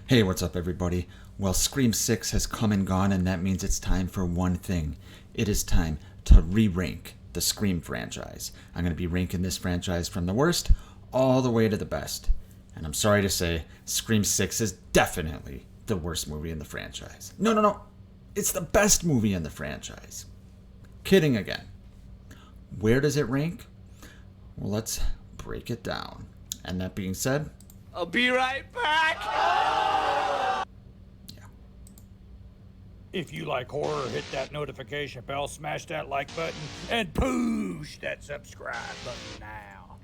Hey, what's up, everybody? Well, Scream 6 has come and gone, and that means it's time for one thing. It is time to re-rank the Scream franchise. I'm going to be ranking this franchise from the worst all the way to the best. And I'm sorry to say, Scream 6 is definitely the worst movie in the franchise. No. It's the best movie in the franchise. Kidding again. Where does it rank? Well, let's break it down. And that being said, I'll be right back. yeah. If you like horror, hit that notification bell, smash that like button, and push that subscribe button now.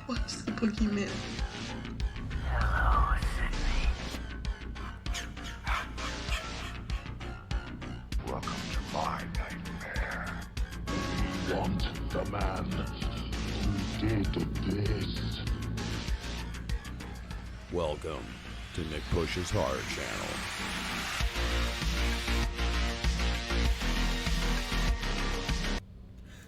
What's the boogeyman? Welcome to my nightmare. We want the man who did this. Welcome to Nick Push's Horror Channel.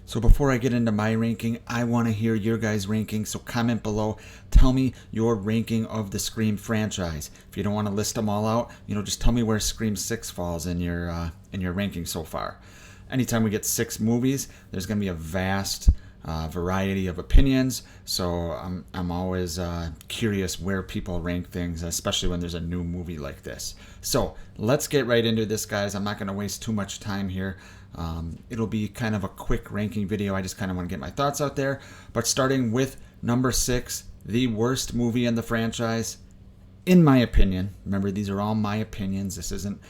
So before I get into my ranking, I want to hear your guys' ranking. So comment below. Tell me your ranking of the Scream franchise. If you don't want to list them all out, just tell me where Scream 6 falls in your ranking so far. Anytime we get 6 movies, there's going to be a vast variety of opinions. So I'm always curious where people rank things, especially when there's a new movie like this. So let's get right into this, guys. I'm not going to waste too much time here. It'll be kind of a quick ranking video. I just kind of want to get my thoughts out there. But starting with number 6, the worst movie in the franchise, in my opinion. Remember, these are all my opinions. This isn't,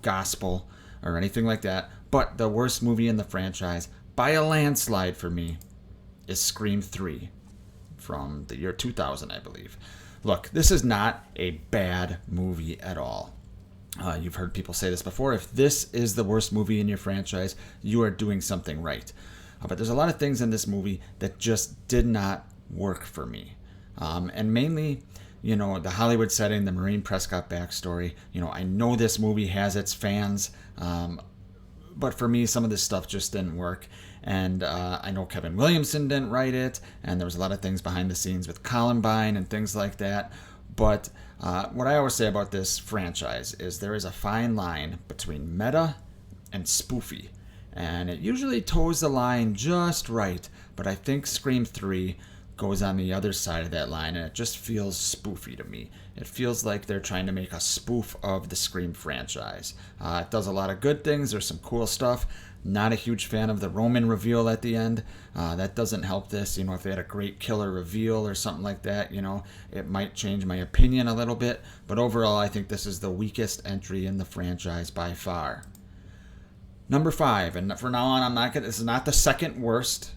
gospel or anything like that. But the worst movie in the franchise, by a landslide for me, is Scream 3 from the year 2000, I believe. Look, this is not a bad movie at all. You've heard people say this before. If this is the worst movie in your franchise, you are doing something right. But there's a lot of things in this movie that just did not work for me. And mainly, the Hollywood setting, the Maureen Prescott backstory. I know this movie has its fans, but for me, some of this stuff just didn't work. And I know Kevin Williamson didn't write it, and there was a lot of things behind the scenes with Columbine and things like that. But what I always say about this franchise is there is a fine line between meta and spoofy. And it usually toes the line just right, but I think Scream 3 goes on the other side of that line, and it just feels spoofy to me. It feels like they're trying to make a spoof of the Scream franchise. It does a lot of good things. There's some cool stuff. Not a huge fan of the Roman reveal at the end. That doesn't help this. If they had a great killer reveal or something like that, it might change my opinion a little bit. But overall, I think this is the weakest entry in the franchise by far. Number 5, and for now on, this is not the second worst.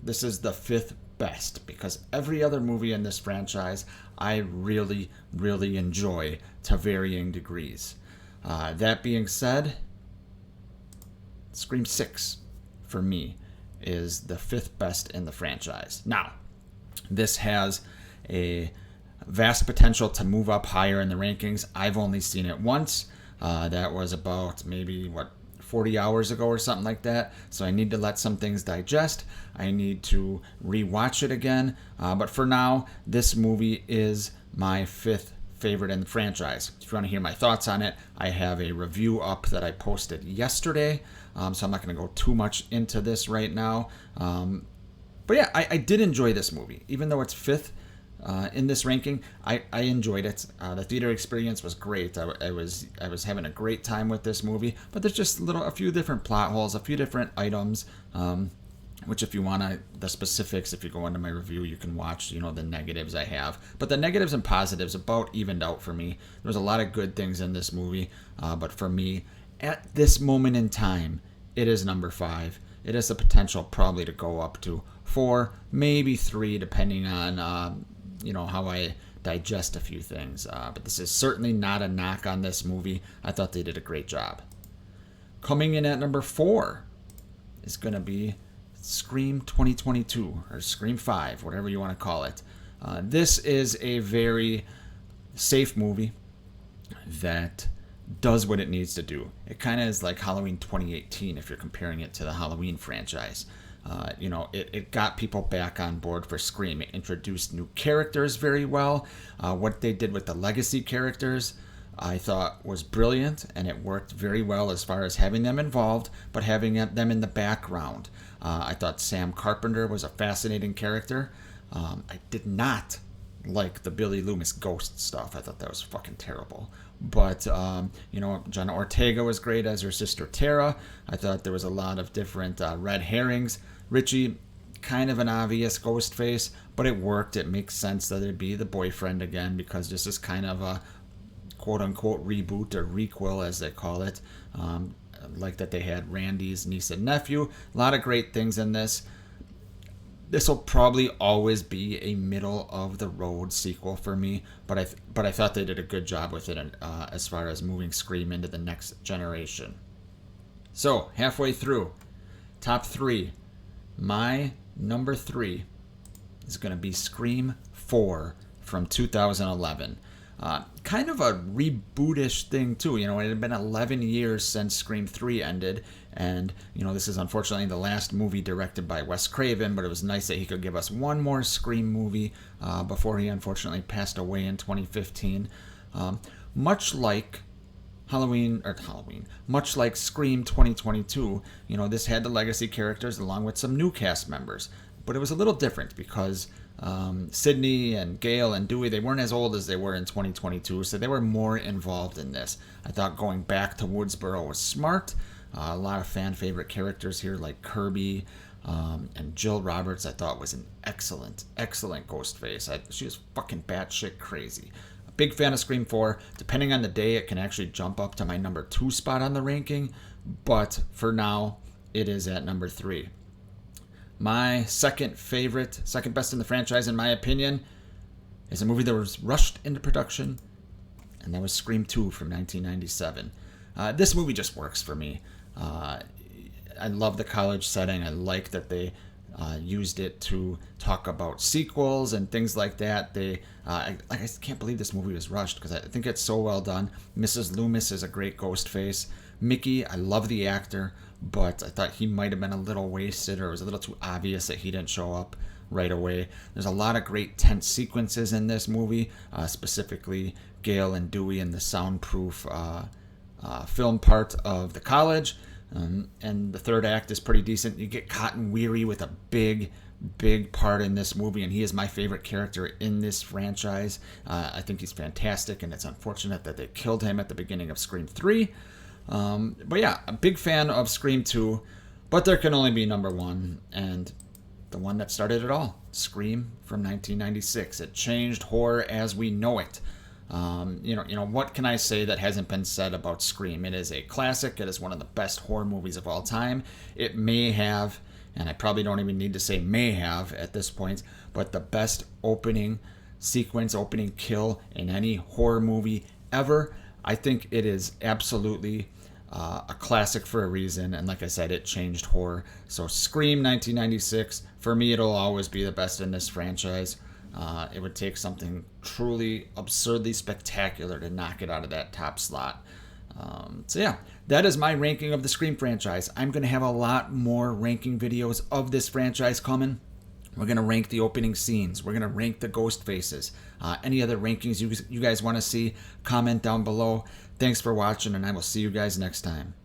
This is the 5th best, because every other movie in this franchise I really, really enjoy to varying degrees. That being said, Scream 6, for me, is the 5th best in the franchise. Now, this has a vast potential to move up higher in the rankings. I've only seen it once. That was about maybe, 40 hours ago or something like that. So I need to let some things digest. I need to rewatch it again. But for now, this movie is my 5th favorite in the franchise. If you want to hear my thoughts on it, I have a review up that I posted yesterday. So I'm not going to go too much into this right now. But yeah, I did enjoy this movie. Even though it's 5th in this ranking, I enjoyed it. The theater experience was great. I was having a great time with this movie. But there's just a few different plot holes, a few different items. Which if you want the specifics, if you go into my review, you can watch, the negatives I have. But the negatives and positives about evened out for me. There was a lot of good things in this movie. But for me, at this moment in time, it is number 5. It has the potential probably to go up to 4, maybe 3, depending on, how I digest a few things. But this is certainly not a knock on this movie. I thought they did a great job. Coming in at number 4 is going to be Scream 2022, or Scream 5, whatever you want to call it. This is a very safe movie that does what it needs to do. It kind of is like Halloween 2018 if you're comparing it to the Halloween franchise. It got people back on board for Scream. It introduced new characters very well. What they did with the legacy characters, I thought was brilliant, and it worked very well as far as having them involved, but having them in the background. I thought Sam Carpenter was a fascinating character. I did not like the Billy Loomis ghost stuff. I thought that was fucking terrible. But, Jenna Ortega was great as her sister Tara. I thought there was a lot of different red herrings. Richie, kind of an obvious ghost face, but it worked. It makes sense that it'd be the boyfriend again, because this is kind of a quote-unquote reboot or requel, as they call it. Like that they had Randy's niece and nephew. A lot of great things in this. This will probably always be a middle-of-the-road sequel for me, but I thought they did a good job with it as far as moving Scream into the next generation. So, halfway through, top 3. My number 3 is going to be Scream 4 from 2011. Kind of a rebootish thing too. It had been 11 years since Scream 3 ended, and this is unfortunately the last movie directed by Wes Craven, but it was nice that he could give us one more Scream movie before he unfortunately passed away in 2015. Much like much like Scream 2022, this had the legacy characters along with some new cast members, but it was a little different because Sidney and Gail and Dewey, they weren't as old as they were in 2022, so they were more involved in this. I thought going back to Woodsboro was smart. A lot of fan favorite characters here like Kirby and Jill Roberts I thought was an excellent Ghostface. She was fucking batshit crazy. A big fan of Scream 4. Depending on the day, it can actually jump up to my number 2 spot on the ranking, but for now, it is at number 3. My second best in the franchise, in my opinion, is a movie that was rushed into production, and that was Scream 2 from 1997. This movie just works for me. I love the college setting. I like that they used it to talk about sequels and things like that. I can't believe this movie was rushed because I think it's so well done. Mrs. Loomis is a great ghost face. Mickey, I love the actor, but I thought he might have been a little wasted, or it was a little too obvious that he didn't show up right away. There's a lot of great tense sequences in this movie, specifically Gail and Dewey in the soundproof film part of the college. And the third act is pretty decent. You get Cotton Weary with a big part in this movie, and he is my favorite character in this franchise. I think he's fantastic, and it's unfortunate that they killed him at the beginning of Scream 3. But yeah, a big fan of Scream 2, but there can only be number 1, and the one that started it all, Scream from 1996. It changed horror as we know it. What can I say that hasn't been said about Scream? It is a classic. It is one of the best horror movies of all time. It may have, and I probably don't even need to say may have at this point, but the best opening kill in any horror movie ever. I think it is absolutely a classic for a reason, and like I said, it changed horror. So Scream 1996, for me, it'll always be the best in this franchise. It would take something truly absurdly spectacular to knock it out of that top slot. So yeah, that is my ranking of the Scream franchise. I'm going to have a lot more ranking videos of this franchise coming. We're going to rank the opening scenes. We're going to rank the ghost faces. Any other rankings you guys want to see, comment down below. Thanks for watching, and I will see you guys next time.